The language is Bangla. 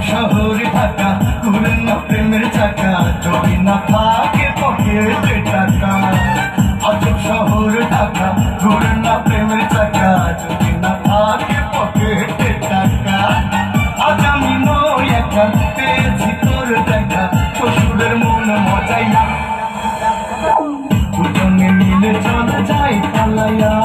শহরে থাকা ঘুরে না প্রেমের চাকা যদি না থাকে পকেটে টাকা। অচক শহরে থাকা ঘুরে না প্রেমের চাকা যদি না থাকে পকেটে টাকা। আজ আমি নই একা পেয়েছি তোর দেখা শ্বশুরের মন মজাইয়া দুজনে মিলে চলে যাই পালাইয়া।